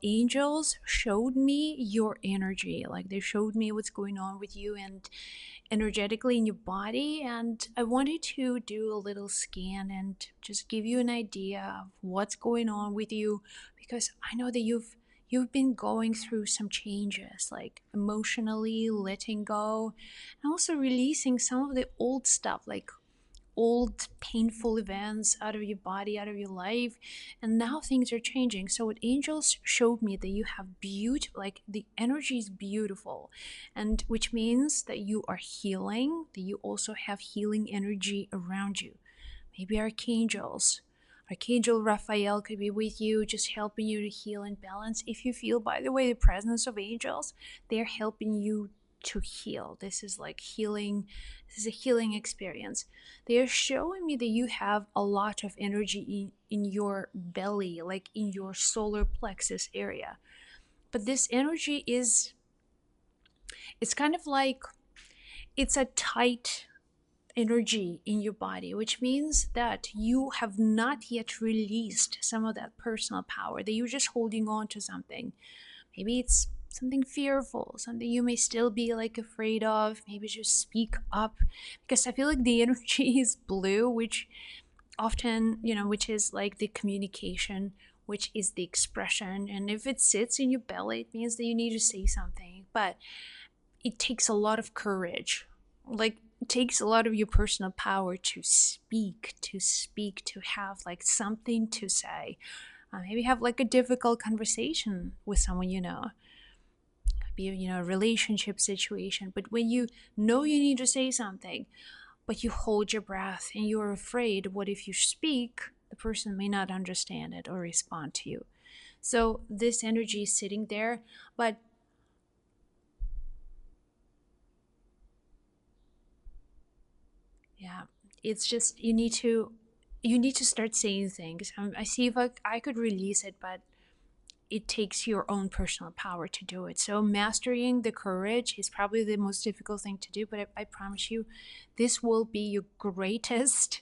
Angels showed me your energy, like they showed me what's going on with you and energetically in your body, and I wanted to do a little scan and just give you an idea of what's going on with you, because I know that you've been going through some changes, like emotionally letting go and also releasing some of the old stuff, like old painful events out of your body, out of your life, and now things are changing. So what angels showed me that you have beauty, like the energy is beautiful, and which means that you are healing, that you also have healing energy around you. Maybe archangels. Archangel Raphael could be with you, just helping you to heal and balance. If you feel, by the way, the presence of angels, they're helping you to heal. This is like healing. This is a healing experience. They are showing me that you have a lot of energy in your belly, like in your solar plexus area. But this energy is, it's kind of like, it's a tight energy in your body, which means that you have not yet released some of that personal power, that you're just holding on to something. Maybe it's something fearful, something you may still be like afraid of. Maybe just speak up, because I feel like the energy is blue, which often, which is like the communication, which is the expression. And if it sits in your belly, it means that you need to say something. But it takes a lot of courage. Like, it takes a lot of your personal power to have like something to say. Maybe have like a difficult conversation with someone Could be a relationship situation. But when you know you need to say something, but you hold your breath and you're afraid, what if you speak? The person may not understand it or respond to you. So this energy is sitting there, but yeah, it's just you need to start saying things. I see if I could release it, but it takes your own personal power to do it. So mastering the courage is probably the most difficult thing to do, but I promise you, this will be your greatest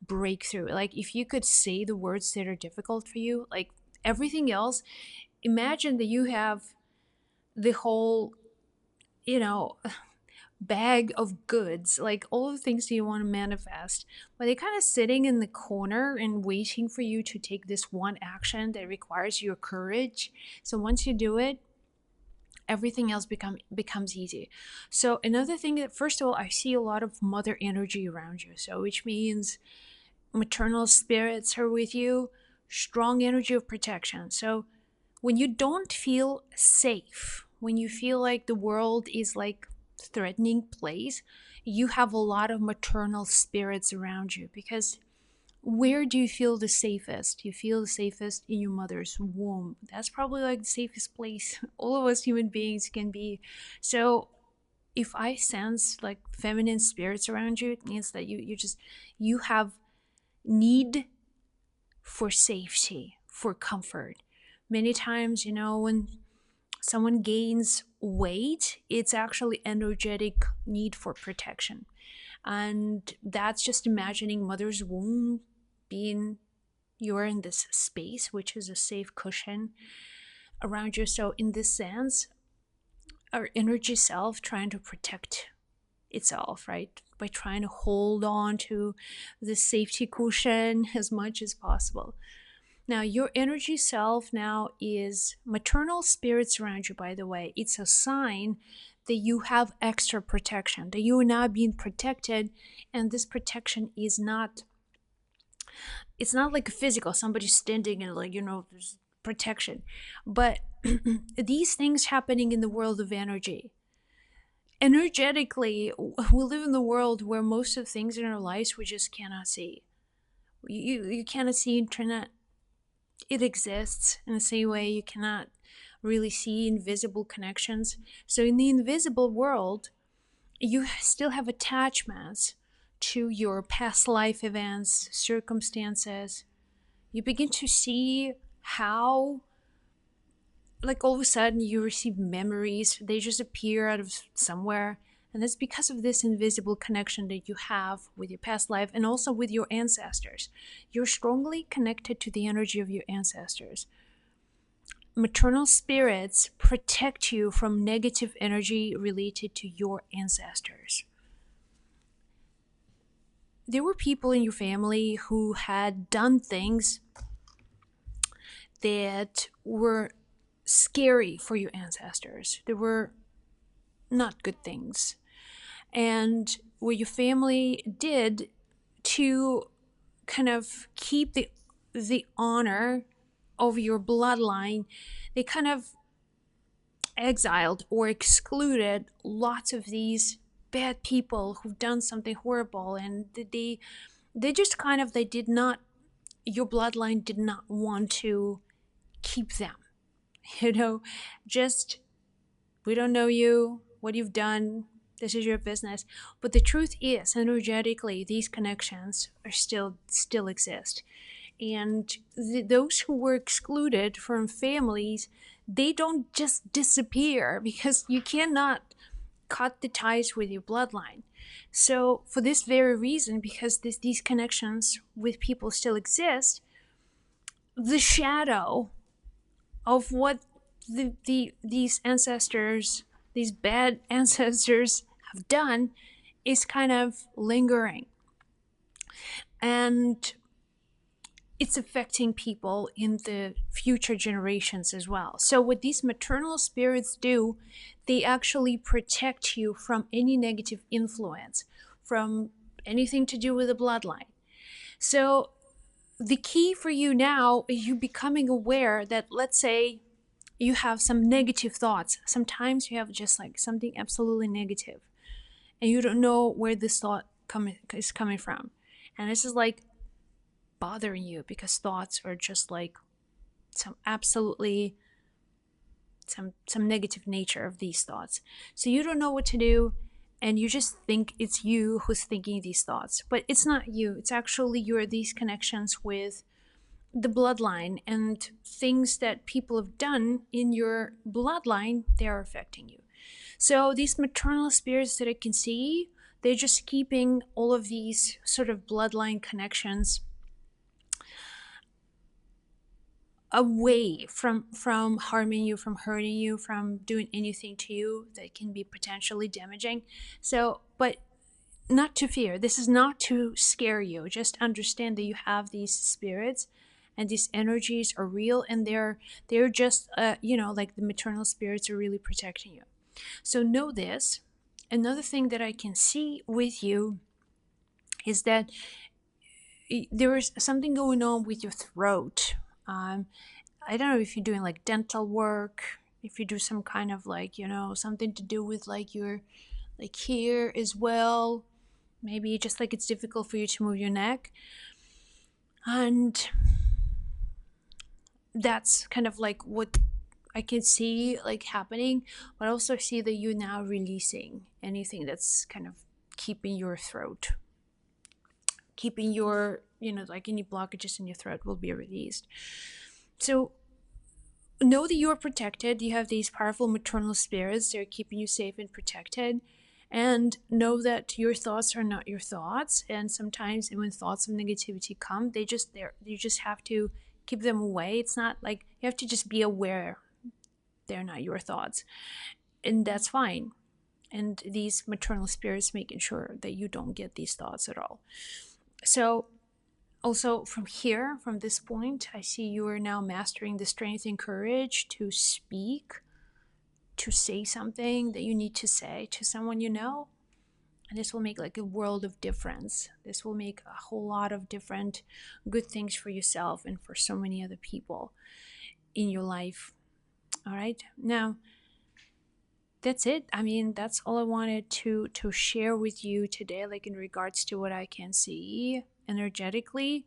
breakthrough. Like, if you could say the words that are difficult for you, like everything else, imagine that you have the whole, you know, bag of goods, like all the things that you want to manifest, but they're kind of sitting in the corner and waiting for you to take this one action that requires your courage. So once you do it, everything else becomes easy. So another thing, that first of all, I see a lot of mother energy around you, so which means maternal spirits are with you, strong energy of protection. So when you don't feel safe, when you feel like the world is like threatening place, you have a lot of maternal spirits around you, because where do you feel the safest? You feel the safest in your mother's womb. That's probably like the safest place all of us human beings can be. So if I sense like feminine spirits around you, it means that you have need for safety, for comfort. Many times, when someone gains weight, it's actually energetic need for protection. And that's just imagining mother's womb being, you're in this space, which is a safe cushion around you. So in this sense, our energy self trying to protect itself, right? By trying to hold on to the safety cushion as much as possible. Now, your energy self now is maternal spirits around you, by the way. It's a sign that you have extra protection, that you are now being protected. And this protection is not, it's not like a physical, somebody standing and like, there's protection. But these things happening in the world of energy. Energetically, we live in the world where most of the things in our lives we just cannot see. You cannot see internet. It exists in the same way you cannot really see invisible connections. So in the invisible world, you still have attachments to your past life events, circumstances. You begin to see how, like, all of a sudden you receive memories, they just appear out of somewhere. And that's because of this invisible connection that you have with your past life and also with your ancestors. You're strongly connected to the energy of your ancestors. maternal spirits protect you from negative energy related to your ancestors. There were people in your family who had done things that were scary for your ancestors. They were not good things. And what your family did to kind of keep the honor of your bloodline, they kind of exiled or excluded lots of these bad people who've done something horrible, and they just kind of, they did not, your bloodline did not want to keep them. You know, just, we don't know you, what you've done, this is your business. But the truth is, energetically, these connections are still exist. And those who were excluded from families, they don't just disappear, because you cannot cut the ties with your bloodline. So for this very reason, because these connections with people still exist, the shadow of what these ancestors, these bad ancestors have done, is kind of lingering. And it's affecting people in the future generations as well. So what these maternal spirits do, they actually protect you from any negative influence, from anything to do with the bloodline. So the key for you now is you becoming aware that, let's say you have some negative thoughts. Sometimes you have just like something absolutely negative and you don't know where this thought is coming from. And this is like bothering you, because thoughts are just like some negative nature of these thoughts. So you don't know what to do, and you just think it's you who's thinking these thoughts, but it's not you. It's actually these connections with the bloodline, and things that people have done in your bloodline, they are affecting you. So these maternal spirits that I can see, they're just keeping all of these sort of bloodline connections away from harming you, from hurting you, from doing anything to you that can be potentially damaging. So, but not to fear. This is not to scare you. Just understand that you have these spirits, and these energies are real, and they're just like the maternal spirits are really protecting you. So know this. Another thing that I can see with you is that there is something going on with your throat. I don't know if you're doing like dental work, if you do some kind of like, something to do with like your like hair as well. Maybe just like it's difficult for you to move your neck. And that's kind of like what I can see like happening, but I also see that you're now releasing anything that's kind of keeping your throat, keeping your, like any blockages in your throat will be released. So know that you are protected. You have these powerful maternal spirits. They're keeping you safe and protected. And know that your thoughts are not your thoughts. And sometimes when thoughts of negativity come, you just have to keep them away. It's not like, you have to just be aware they're not your thoughts. And that's fine. And these maternal spirits making sure that you don't get these thoughts at all. So also from here, from this point, I see you are now mastering the strength and courage to speak, to say something that you need to say to someone you know. And this will make like a world of difference. This will make a whole lot of different good things for yourself and for so many other people in your life. All right. Now, that's it. I mean, that's all I wanted to share with you today, like in regards to what I can see energetically.